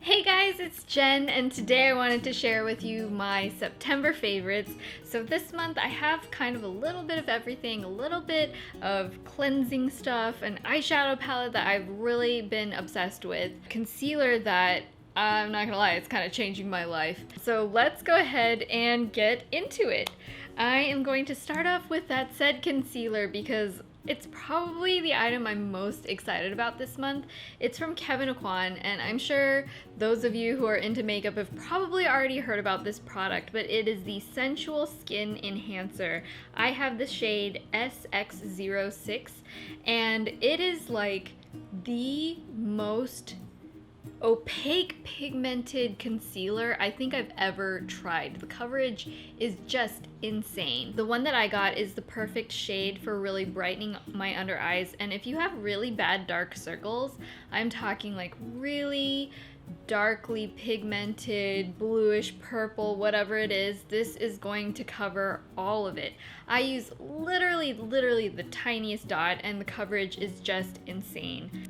Hey guys, it's Jen, and today I wanted to share with you my September favorites. So this month I have kind of a little bit of everything, a little bit of cleansing stuff, an eyeshadow palette that I've really been obsessed with, concealer that I'm not gonna lie, it's kind of changing my life. So let's go ahead and get into it. I am going to start off with that said concealer because it's probably the item I'm most excited about this month. It's from Kevyn and I'm sure those of you who are into makeup have probably already heard about this product, but it is the Sensual Skin Enhancer. I have the shade SX06 and it is like the most opaque pigmented concealer I think I've ever tried. The coverage is just insane. The one that I got is the perfect shade for really brightening my under eyes, and if you have really bad dark circles, I'm talking like really darkly pigmented, bluish purple, whatever it is, this is going to cover all of it. I use literally the tiniest dot and the coverage is just insane.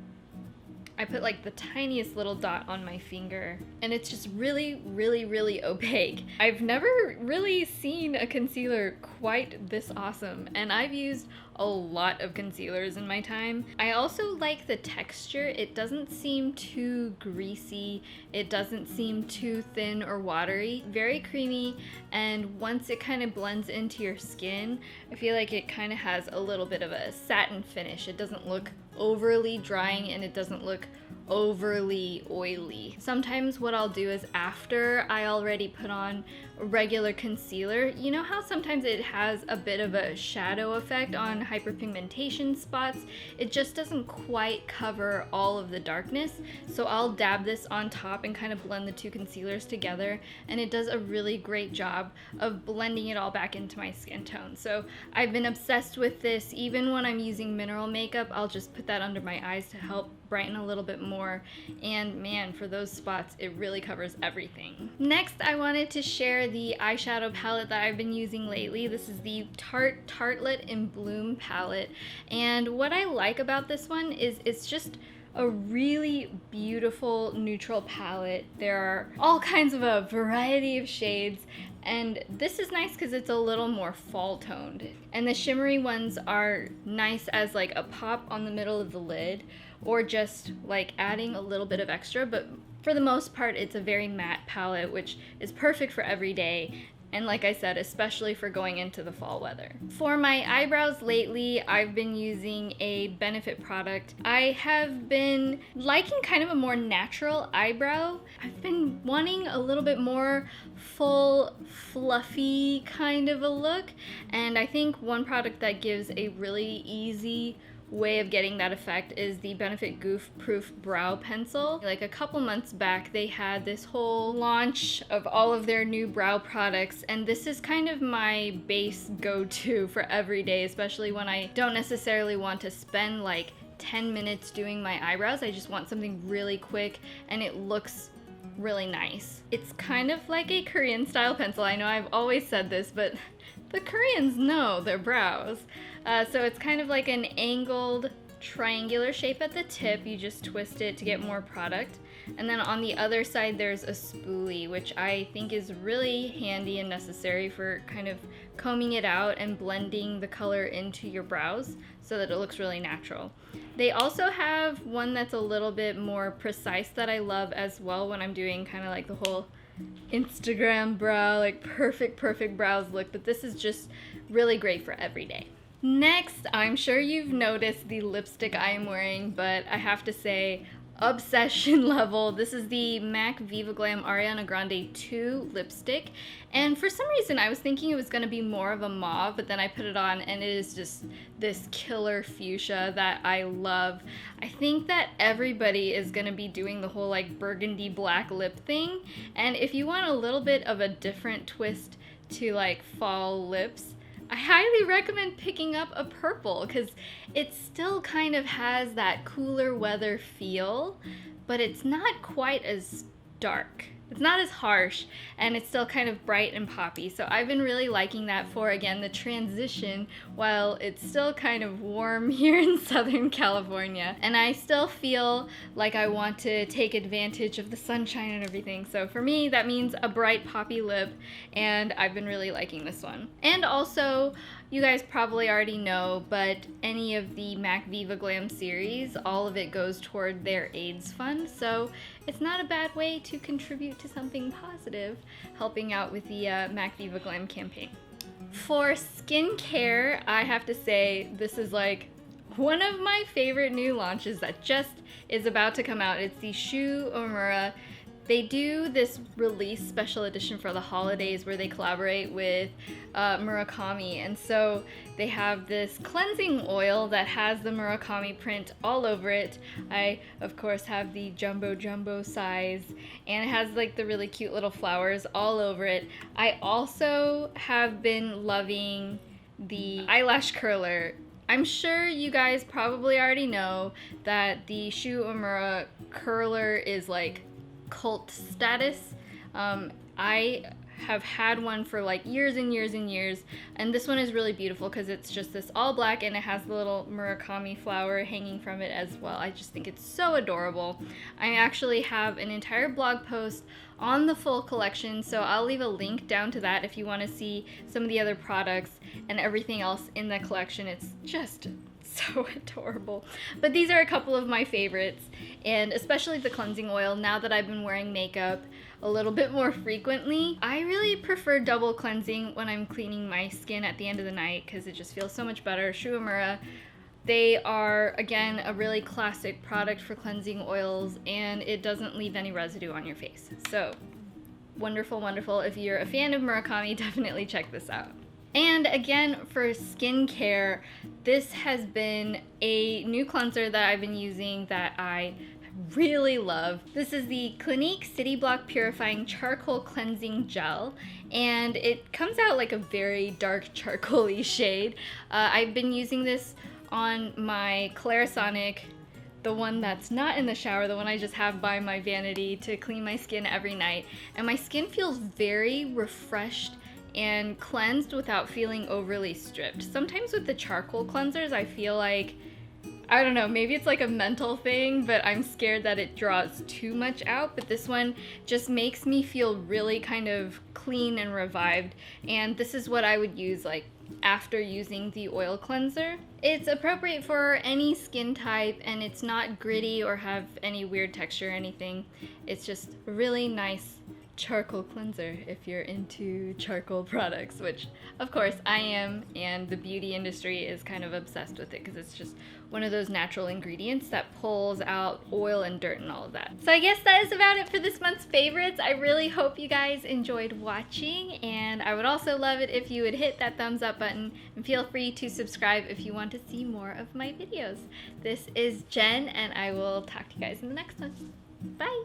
I put like the tiniest little dot on my finger and it's just really opaque. I've never really seen a concealer quite this awesome, and I've used a lot of concealers in my time. I also like the texture. It doesn't seem too greasy. It doesn't seem too thin or watery. Very creamy, and once it kind of blends into your skin, I feel like it kind of has a little bit of a satin finish. It doesn't look overly drying and it doesn't look overly oily. Sometimes what I'll do is after I already put on regular concealer, you know how sometimes it has a bit of a shadow effect on hyperpigmentation spots? It just doesn't quite cover all of the darkness. So I'll dab this on top and kind of blend the two concealers together, and it does a really great job of blending it all back into my skin tone. So I've been obsessed with this. Even when I'm using mineral makeup, I'll just put that under my eyes to help brighten a little bit more, and man, for those spots it really covers everything. Next, I wanted to share the eyeshadow palette that I've been using lately. This is the Tarte Tartelette in Bloom palette, and what I like about this one is it's just a really beautiful neutral palette. There are all kinds of a variety of shades, and this is nice because it's a little more fall toned, and the shimmery ones are nice as like a pop on the middle of the lid, or just like adding a little bit of extra, but for the most part it's a very matte palette, which is perfect for every day, and like I said, especially for going into the fall weather. For my eyebrows lately, I've been using a Benefit product. I have been liking kind of a more natural eyebrow. I've been wanting a little bit more full, fluffy kind of a look, and I think one product that gives a really easy way of getting that effect is the Benefit Goof Proof Brow Pencil. Like a couple months back, they had this whole launch of all of their new brow products, and this is kind of my base go-to for every day, especially when I don't necessarily want to spend like 10 minutes doing my eyebrows. I just want something really quick and it looks really nice. It's kind of like a Korean style pencil. I know I've always said this, but the Koreans know their brows. So it's kind of like an angled triangular shape at the tip. You just twist it to get more product. And then on the other side there's a spoolie, which I think is really handy and necessary for kind of combing it out and blending the color into your brows so that it looks really natural. They also have one that's a little bit more precise that I love as well when I'm doing kind of like the whole Instagram brow, like perfect brows look, but this is just really great for every day. Next, I'm sure you've noticed the lipstick I am wearing, but I have to say, obsession level. This is the MAC Viva Glam Ariana Grande 2 lipstick, and for some reason I was thinking it was going to be more of a mauve, but then I put it on and it is just this killer fuchsia that I love. I think that everybody is going to be doing the whole like burgundy black lip thing, and if you want a little bit of a different twist to like fall lips, I highly recommend picking up a purple because it still kind of has that cooler weather feel, but it's not quite as dark. it's not as harsh, and it's still kind of bright and poppy. So I've been really liking that for, again, the transition while it's still kind of warm here in Southern California. And I still feel like I want to take advantage of the sunshine and everything. So for me, that means a bright poppy lip, and I've been really liking this one. And also, you guys probably already know, but any of the MAC Viva Glam series, all of it goes toward their AIDS fund, so it's not a bad way to contribute to something positive, helping out with the MAC Viva Glam campaign. For skincare, I have to say this is like one of my favorite new launches that just is about to come out. It's the Uemura. They do this release special edition for the holidays where they collaborate with Murakami, and so they have this cleansing oil that has the Murakami print all over it. I, of course, have the jumbo size, and it has like the really cute little flowers all over it. I also have been loving the eyelash curler. I'm sure you guys probably already know that the Uemura curler is like cult status. I have had one for like years and years and years, and this one is really beautiful because it's just this all black and it has the little Murakami flower hanging from it as well. I just think it's so adorable. I actually have an entire blog post on the full collection, so I'll leave a link down to that if you want to see some of the other products and everything else in the collection. It's just so adorable. But these are a couple of my favorites, and especially the cleansing oil. Now that I've been wearing makeup a little bit more frequently, I really prefer double cleansing when I'm cleaning my skin at the end of the night because it just feels so much better. Uemura, they are, again, a really classic product for cleansing oils, and it doesn't leave any residue on your face. So wonderful, wonderful. If you're a fan of Murakami, definitely check this out. And again, for skincare, this has been a new cleanser that I've been using that I really love. This is the Clinique City Block Purifying Charcoal Cleansing Gel, and it comes out like a very dark charcoal-y shade. I've been using this on my Clarisonic, the one that's not in the shower, the one I just have by my vanity to clean my skin every night, and my skin feels very refreshed and cleansed without feeling overly stripped. Sometimes with the charcoal cleansers, I feel like, I don't know, maybe it's like a mental thing, but I'm scared that it draws too much out. But this one just makes me feel really kind of clean and revived. And this is what I would use like after using the oil cleanser. It's appropriate for any skin type, and it's not gritty or have any weird texture or anything. It's just a really nice charcoal cleanser if you're into charcoal products, which of course I am, and the beauty industry is kind of obsessed with it because it's just one of those natural ingredients that pulls out oil and dirt and all of that. So I guess that is about it for this month's favorites. I really hope you guys enjoyed watching, and I would also love it if you would hit that thumbs up button, and feel free to subscribe if you want to see more of my videos. This is Jen, and I will talk to you guys in the next one. Bye!